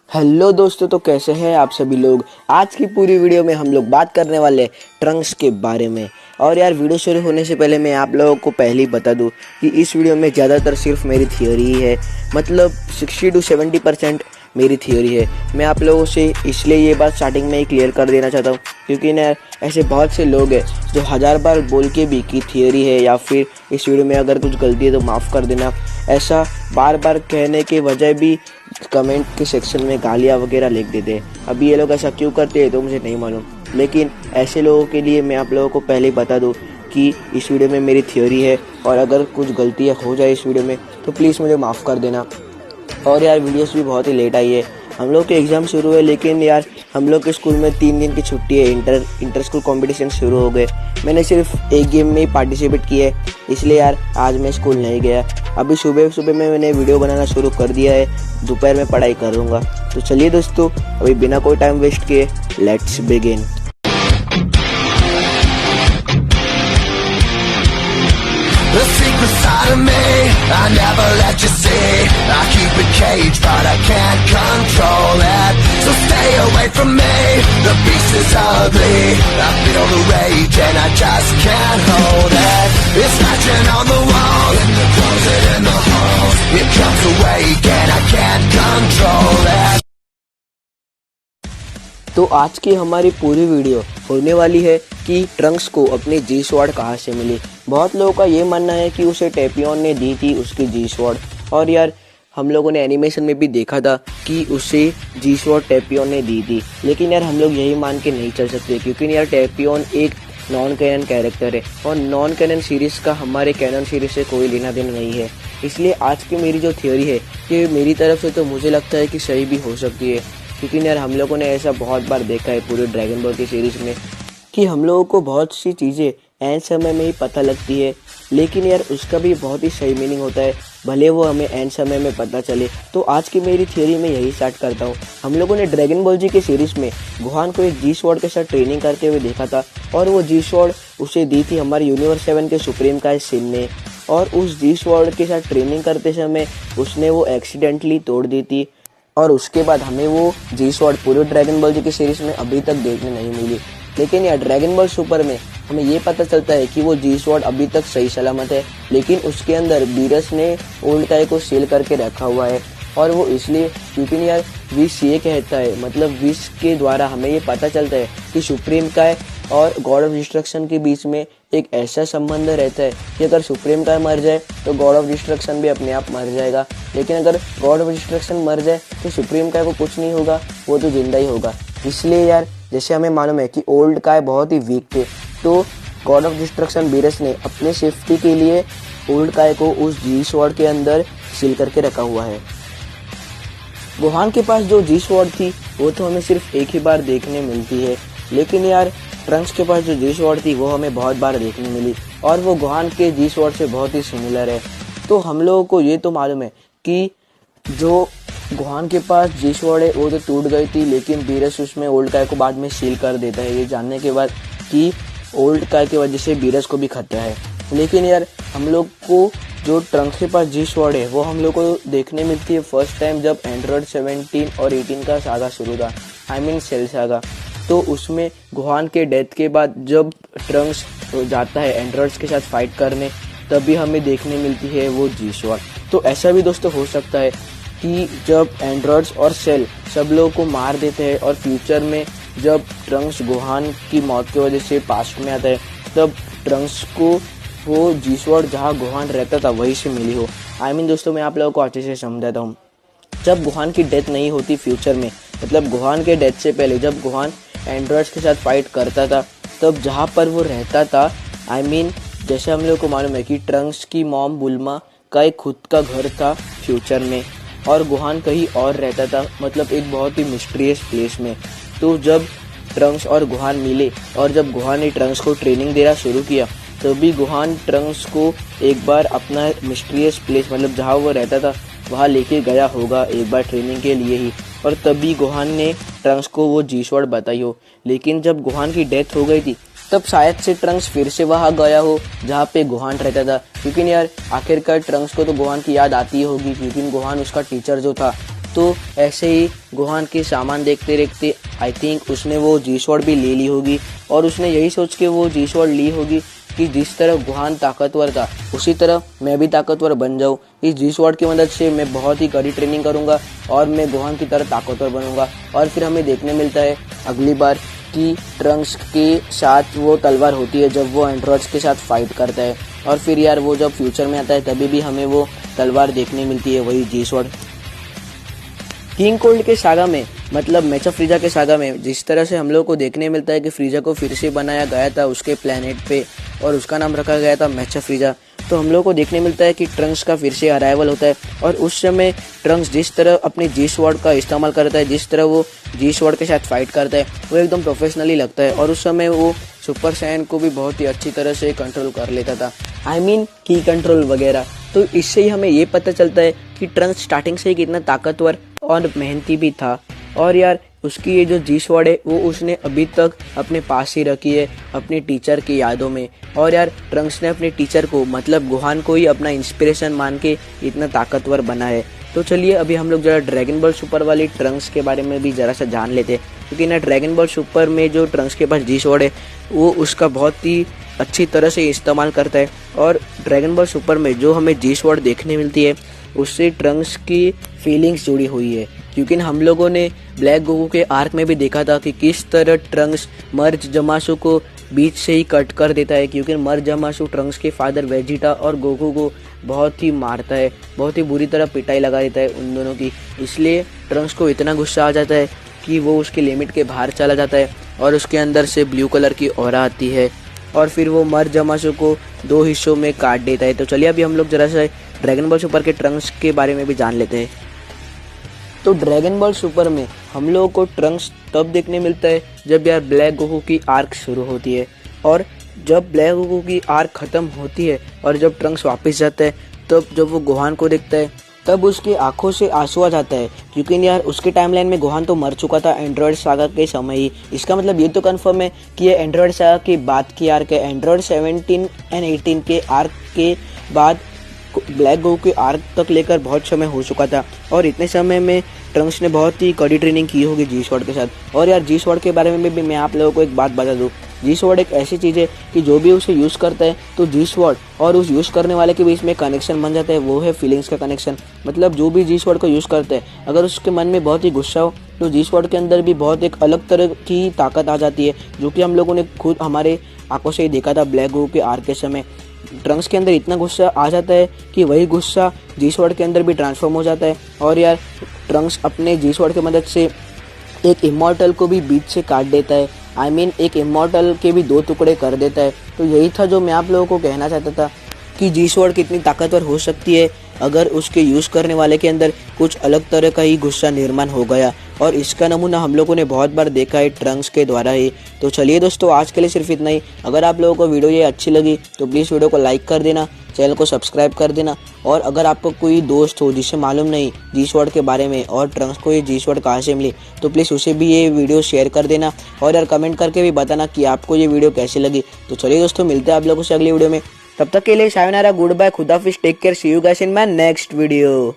Hello दोस्तों, तो कैसे हैं आप सभी लोग। आज की पूरी वीडियो में हम लोग बात करने वाले हैं ट्रंक्स के बारे में। और यार, वीडियो शुरू होने से पहले मैं आप लोगों को पहले ही बता दूं कि इस वीडियो में ज़्यादातर सिर्फ मेरी थियोरी ही है। मतलब 60 to 70% मेरी थियोरी है। मैं आप लोगों से इसलिए ये बात स्टार्टिंग में ही क्लियर कर देना चाहता हूँ क्योंकि ना ऐसे बहुत से लोग हैं जो 1000 बार बोल के भी कि थियोरी है या फिर इस वीडियो में अगर कुछ गलती है तो माफ़ कर देना, ऐसा बार बार कहने के वजह भी कमेंट के सेक्शन में गालियाँ वगैरह लिख देते हैं। अभी ये लोग ऐसा क्यों करते हैं तो मुझे नहीं मालूम, लेकिन ऐसे लोगों के लिए मैं आप लोगों को पहले ही बता दूँ कि इस वीडियो में मेरी थ्योरी है और अगर कुछ गलतियाँ हो जाए इस वीडियो में तो प्लीज़ मुझे माफ़ कर देना। और यार, वीडियोस भी बहुत ही लेट आई है। हम लोग के एग्ज़ाम शुरू है, लेकिन यार हम लोग के स्कूल में 3 दिन की छुट्टी है। इंटर स्कूल कॉम्पिटिशन शुरू हो गए। मैंने सिर्फ एक गेम में ही पार्टिसिपेट किया है, इसलिए यार आज मैं स्कूल नहीं गया। अभी सुबह सुबह में मैंने वीडियो बनाना शुरू कर दिया है, दोपहर में पढ़ाई करूँगा। तो चलिए दोस्तों, अभी बिना कोई टाइम वेस्ट किए let's begin. The secret side of me, I never let you see. I keep it caged, but I can't control it. So stay away from me, the beast is ugly. I feel the rage and I just can't hold it. It's scratching on the wall, in the closet, in the hall. It comes awake and I can't control it. तो आज की हमारी पूरी video होने वाली है कि Trunks को अपनी जी स्वॉर्ड कहाँ से मिली। बहुत लोगों का ये मानना है कि उसे टैपियन ने दी थी उसकी जी स्वॉर्ड, और यार हम लोगों ने एनिमेशन में भी देखा था कि उसे जी स्वॉर्ड टैपियन ने दी थी। लेकिन यार हम लोग यही मान के नहीं चल सकते क्योंकि यार टैपियन एक नॉन कैनन कैरेक्टर है और नॉन कैनन सीरीज़ का हमारे कैनन सीरीज से कोई लेना देना नहीं है। इसलिए आज की मेरी जो थ्योरी है कि मेरी तरफ से तो मुझे लगता है कि सही भी हो सकती है, क्योंकि यार हम लोगों ने ऐसा बहुत बार देखा है पूरे ड्रैगन बॉल की सीरीज़ में कि हम लोगों को बहुत सी चीज़ें एंड समय में ही पता लगती है, लेकिन यार उसका भी बहुत ही सही मीनिंग होता है, भले वो हमें एंड समय में पता चले। तो आज की मेरी थियोरी में यही स्टार्ट करता हूँ। हम लोगों ने ड्रैगन बॉल जी की सीरीज़ में गोहान को एक जी स्वॉर्ड के साथ ट्रेनिंग करते हुए देखा था, और वो जी स्वॉर्ड उसे दी थी हमारे यूनिवर्स 7 के सुप्रीम काई सिन ने। और उस जी स्वॉर्ड के साथ ट्रेनिंग करते समय उसने वो एक्सीडेंटली तोड़ दी थी, और उसके बाद हमें वो जी स्वॉर्ड पूरे ड्रैगन बॉल जी की सीरीज़ में अभी तक देखने नहीं मिली। लेकिन यार ड्रैगन बॉल सुपर में हमें ये पता चलता है कि वो जी स्वॉर्ड अभी तक सही सलामत है, लेकिन उसके अंदर बीरस ने ओल्ड काय को सील करके रखा हुआ है। और वो इसलिए क्योंकि यार विश ये कहता है, मतलब विश के द्वारा हमें ये पता चलता है कि सुप्रीम काय और गॉड ऑफ डिस्ट्रक्शन के बीच में एक ऐसा संबंध रहता है कि अगर सुप्रीम काय मर जाए तो गॉड ऑफ डिस्ट्रक्शन भी अपने आप मर जाएगा, लेकिन अगर गॉड ऑफ डिस्ट्रक्शन मर जाए तो सुप्रीम काय को कुछ नहीं होगा, वो तो जिंदा ही होगा। इसलिए यार जैसे हमें मालूम है कि ओल्ड काय बहुत ही वीक थे, तो गॉड ऑफ डिस्ट्रक्शन बीरस ने अपने सेफ्टी के लिए ओल्ड काय को उस जी स्वॉर्ड के अंदर सील करके रखा हुआ है। गोहान के पास जो जी स्वॉर्ड थी वो तो हमें सिर्फ एक ही बार देखने मिलती है, लेकिन यार ट्रंक्स के पास जो जी स्वॉर्ड थी वो हमें बहुत बार देखने मिली, और वो गोहान के जी स्वॉर्ड से बहुत ही सिमिलर है। तो हम लोगों को ये तो मालूम है कि जो गोहान के पास जी स्वॉर्ड है वो तो टूट गई थी, लेकिन बीरस उसमें ओल्ड काय को बाद में सील कर देता है, ये जानने के बाद कि ओल्ड काय की वजह से बीरस को भी खतरा है। लेकिन यार हम लोग को जो ट्रंक्स के पास जी स्वॉर्ड है वो हम लोग को देखने मिलती है फर्स्ट टाइम जब एंड्रॉयड 17 और 18 का सागा शुरू था, आई मीन सेल सागा। तो उसमें गोहान के डेथ के बाद जब ट्रंक्स जाता है एंड्रॉयड्स के साथ फाइट करने, तभी हमें देखने मिलती है वो जी स्वॉर्ड। तो ऐसा भी दोस्तों हो सकता है कि जब एंड्रॉयड्स और सेल सब लोगों को मार देते हैं और फ्यूचर में जब ट्रंक्स गोहान की मौत की वजह से पास्ट में आता है, तब ट्रंक्स को वो जी स्वॉर्ड जहाँ गोहान रहता था वहीं से मिली हो। आई मीन दोस्तों, मैं आप लोगों को अच्छे से समझाता हूँ। जब गोहान की डेथ नहीं होती फ्यूचर में, मतलब गोहान के डेथ से पहले जब गोहान एंड्रॉयड्स के साथ फाइट करता था, तब जहाँ पर वो रहता था, आई मीन जैसे हम लोग को मालूम है कि ट्रंक्स की मॉम बुल्मा का एक खुद का घर था फ्यूचर में, और गोहान कहीं और रहता था, मतलब एक बहुत ही मिस्टीरियस प्लेस में। तो जब ट्रंक्स और गोहान मिले और जब गोहान ने ट्रंक्स को ट्रेनिंग देना शुरू किया, तभी गोहान ट्रंक्स को एक बार अपना मिस्टीरियस प्लेस, मतलब जहाँ वो रहता था वहाँ लेके गया होगा एक बार ट्रेनिंग के लिए ही, और तभी गोहान ने ट्रंक्स को वो जी स्वॉर्ड बताई हो। लेकिन जब गोहान की डेथ हो गई थी तब शायद से ट्रंक्स फिर से वहाँ गया हो जहाँ पे गोहान रहता था, क्योंकि यार आखिरकार ट्रंक्स को तो गोहान की याद आती ही होगी, क्योंकि गोहान उसका टीचर जो था तो ऐसे ही गोहान के सामान देखते देखते आई थिंक उसने वो जी स्वॉर्ड भी ले ली होगी और उसने यही सोच के वो जी स्वॉर्ड ली होगी कि जिस तरह गोहान ताकतवर था उसी तरह मैं भी ताकतवर बन जाऊँ। इस जी स्वॉर्ड की मदद से मैं बहुत ही कड़ी ट्रेनिंग करूँगा और मैं गोहान की तरह ताकतवर बनूंगा। और फिर हमें देखने मिलता है अगली बार कि ट्रंक्स के साथ वो तलवार होती है जब वो एंड्रॉइड्स के साथ फाइट करता है। और फिर यार वो जब फ्यूचर में आता है तभी भी हमें वो तलवार देखने मिलती है, वही जी स्वॉर्ड। किंग कोल्ड के सागा में मतलब मैच ऑफ फ्रीजा के सागा में जिस तरह से हम लोग को देखने मिलता है कि फ्रीजा को फिर से बनाया गया था उसके प्लेनेट पे और उसका नाम रखा गया था मैच ऑफ फ्रीजा, तो हम लोग को देखने मिलता है कि ट्रंक्स का फिर से अराइवल होता है। और उस समय ट्रंक्स जिस तरह अपने जी स्वॉर्ड का इस्तेमाल करता है, जिस तरह वो जी स्वॉर्ड के साथ फाइट करता है, वो एकदम प्रोफेशनली लगता है। और उस समय वो सुपर सैयन को भी बहुत ही अच्छी तरह से कंट्रोल कर लेता था, आई मीन की कंट्रोल वगैरह। तो इससे ही हमें ये पता चलता है कि ट्रंक्स स्टार्टिंग से ही कितना ताकतवर और मेहनती भी था। और यार उसकी ये जो जी स्वॉर्ड है वो उसने अभी तक अपने पास ही रखी है अपने टीचर की यादों में। और यार ट्रंक्स ने अपने टीचर को मतलब गोहान को ही अपना इंस्पिरेशन मान के इतना ताकतवर बना है। तो चलिए अभी हम लोग जरा ड्रैगन बॉल सुपर वाली ट्रंक्स के बारे में भी जरा सा जान लेते हैं, क्योंकि ना ड्रैगन बॉल सुपर में जो ट्रंक्स के पास जी स्वॉर्ड है वो उसका बहुत ही अच्छी तरह से इस्तेमाल करता है। और ड्रैगन बॉल सुपर में जो हमें जी स्वॉर्ड देखने मिलती है उससे ट्रंक्स की फीलिंग्स जुड़ी हुई है, क्योंकि हम लोगों ने ब्लैक गोकू के आर्क में भी देखा था कि किस तरह ट्रंक्स मर्ज जमासु को बीच से ही कट कर देता है, क्योंकि मर्ज जमासु ट्रंक्स के फादर वेजिटा और गोकू को बहुत ही मारता है, बहुत ही बुरी तरह पिटाई लगा देता है उन दोनों की। इसलिए ट्रंक्स को इतना गुस्सा आ जाता है कि वो उसके लिमिट के बाहर चला जाता है और उसके अंदर से ब्लू कलर की ऑरा आती है और फिर वो मर्ज जमासु को 2 हिस्सों में काट देता है। तो चलिए अभी हम लोग जरा सा ड्रैगन बॉल सुपर के ट्रंक्स के बारे में भी जान लेते हैं। तो ड्रैगन बॉल सुपर में हम लोगों को ट्रंक्स तब देखने मिलता है जब यार ब्लैक गोकू की आर्क शुरू होती है। और जब ब्लैक गोकू की आर्क ख़त्म होती है और जब ट्रंक्स वापस जाता है तब जब वो गोहान को देखता है तब उसकी आंखों से आंसू आ जाता है, क्योंकि यार उसके टाइमलाइन में गोहान तो मर चुका था एंड्रॉयड सागा के समय ही। इसका मतलब ये तो कंफर्म है कि ये एंड्रॉयड सागा की बात की आर्क है। एंड्रॉयड 17 एंड 18 के आर्क के बाद ब्लैक गोकू के आर्क तक लेकर बहुत समय हो चुका था और इतने समय में ट्रंक्स ने बहुत ही कड़ी ट्रेनिंग की होगी जी स्वॉर्ड के साथ। और यार जी स्वॉर्ड के बारे में भी मैं आप लोगों को एक बात बता दूं, जी स्वॉर्ड एक ऐसी चीज़ है कि जो भी उसे यूज़ करता है तो जी स्वॉर्ड और उस यूज़ करने वाले के बीच में कनेक्शन बन जाता है, वो है फीलिंग्स का कनेक्शन। मतलब जो भी जी स्वॉर्ड को यूज़ करता है अगर उसके मन में बहुत ही गुस्सा हो तो जी स्वॉर्ड के अंदर भी बहुत एक अलग तरह की ताकत आ जाती है, जो कि हम लोगों ने खुद हमारे आंखों से ही देखा था ब्लैक गोकू के आर्क के समय। ट्रंक्स के अंदर इतना गुस्सा आ जाता है कि वही गुस्सा जी स्वॉर्ड के अंदर भी ट्रांसफॉर्म हो जाता है। और यार ट्रंक्स अपने जी स्वॉर्ड की मदद से एक इमॉर्टल को भी बीच से काट देता है, आई मीन एक इमॉर्टल के भी 2 टुकड़े कर देता है। तो यही था जो मैं आप लोगों को कहना चाहता था कि जी स्वॉर्ड कितनी ताकतवर हो सकती है अगर उसके यूज़ करने वाले के अंदर कुछ अलग तरह का ही गुस्सा निर्माण हो गया। और इसका नमूना हम लोगों ने बहुत बार देखा है ट्रंक्स के द्वारा ही। तो चलिए दोस्तों आज के लिए सिर्फ इतना ही। अगर आप लोगों को वीडियो ये अच्छी लगी तो प्लीज़ वीडियो को लाइक कर देना, चैनल को सब्सक्राइब कर देना। और अगर आपको कोई दोस्त हो जिसे मालूम नहीं जी स्वॉर्ड के बारे में और ट्रंक्स को ये जी स्वॉर्ड कहाँ से मिली तो प्लीज़ उसे भी ये वीडियो शेयर कर देना और यार कमेंट करके भी बताना कि आपको ये वीडियो कैसी लगी। तो चलिए दोस्तों मिलते हैं आप लोगों से अगली वीडियो में, तब तक के लिए सायोनारा, गुड बाय, खुदाफिज, take care, see you guys in my next video.